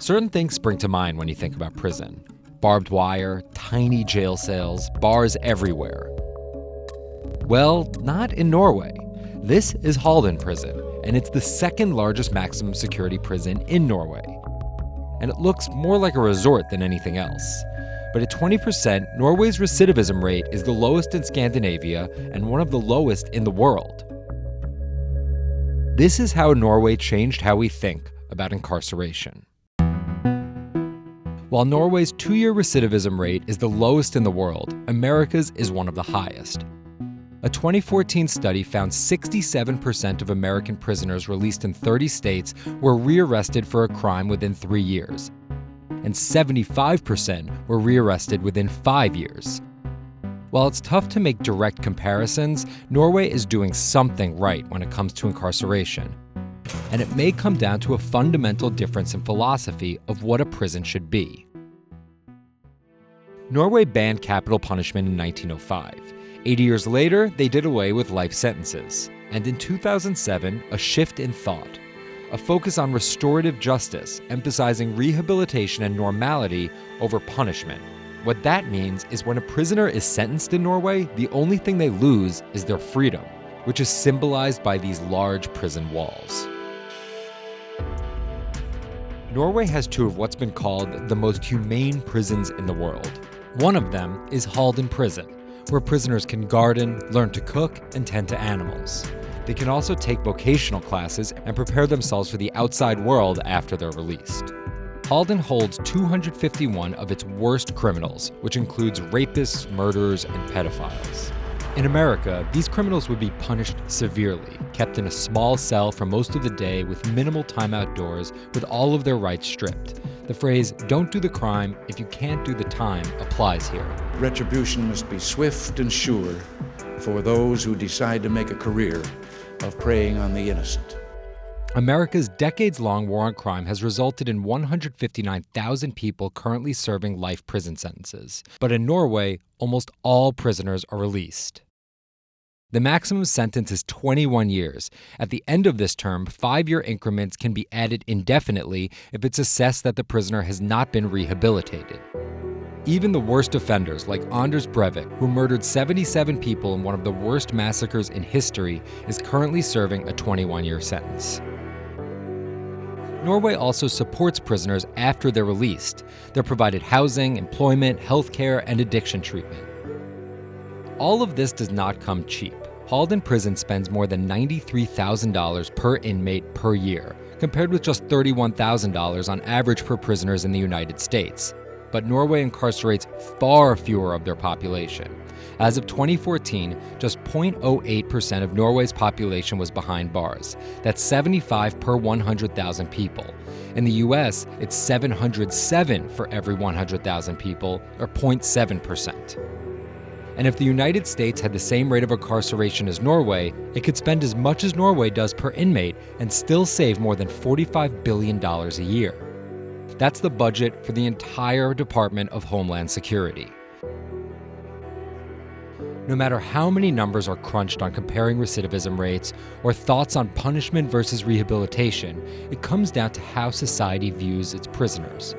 Certain things spring to mind when you think about prison. Barbed wire, tiny jail cells, bars everywhere. Well, not in Norway. This is Halden prison, and it's the second largest maximum security prison in Norway. And it looks more like a resort than anything else. But at 20%, Norway's recidivism rate is the lowest in Scandinavia and one of the lowest in the world. This is how Norway changed how we think about incarceration. While Norway's 2-year recidivism rate is the lowest in the world, America's is one of the highest. A 2014 study found 67% of American prisoners released in 30 states were rearrested for a crime within 3 years, and 75% were rearrested within 5 years. While it's tough to make direct comparisons, Norway is doing something right when it comes to incarceration. And it may come down to a fundamental difference in philosophy of what a prison should be. Norway banned capital punishment in 1905. 80 years later, they did away with life sentences. And in 2007, a shift in thought. A focus on restorative justice, emphasizing rehabilitation and normality over punishment. What that means is when a prisoner is sentenced in Norway, the only thing they lose is their freedom, which is symbolized by these large prison walls. Norway has 2 of what's been called the most humane prisons in the world. One of them is Halden Prison, where prisoners can garden, learn to cook, and tend to animals. They can also take vocational classes and prepare themselves for the outside world after they're released. Halden holds 251 of its worst criminals, which includes rapists, murderers, and pedophiles. In America, these criminals would be punished severely, kept in a small cell for most of the day with minimal time outdoors, with all of their rights stripped. The phrase, "don't do the crime if you can't do the time," applies here. Retribution must be swift and sure for those who decide to make a career of preying on the innocent. America's decades-long war on crime has resulted in 159,000 people currently serving life prison sentences. But in Norway, almost all prisoners are released. The maximum sentence is 21 years. At the end of this term, 5-year increments can be added indefinitely if it's assessed that the prisoner has not been rehabilitated. Even the worst offenders, like Anders Breivik, who murdered 77 people in one of the worst massacres in history, is currently serving a 21-year sentence. Norway also supports prisoners after they're released. They're provided housing, employment, healthcare, and addiction treatment. All of this does not come cheap. Halden Prison spends more than $93,000 per inmate per year, compared with just $31,000 on average per prisoners in the United States. But Norway incarcerates far fewer of their population. As of 2014, just 0.08% of Norway's population was behind bars. That's 75 per 100,000 people. In the US, it's 707 for every 100,000 people, or 0.7%. And if the United States had the same rate of incarceration as Norway, it could spend as much as Norway does per inmate and still save more than $45 billion a year. That's the budget for the entire Department of Homeland Security. No matter how many numbers are crunched on comparing recidivism rates or thoughts on punishment versus rehabilitation, it comes down to how society views its prisoners.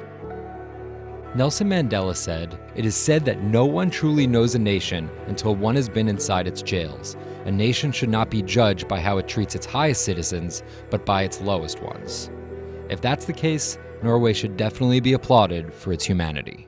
Nelson Mandela said, "It is said that no one truly knows a nation until one has been inside its jails. A nation should not be judged by how it treats its highest citizens, but by its lowest ones." If that's the case, Norway should definitely be applauded for its humanity.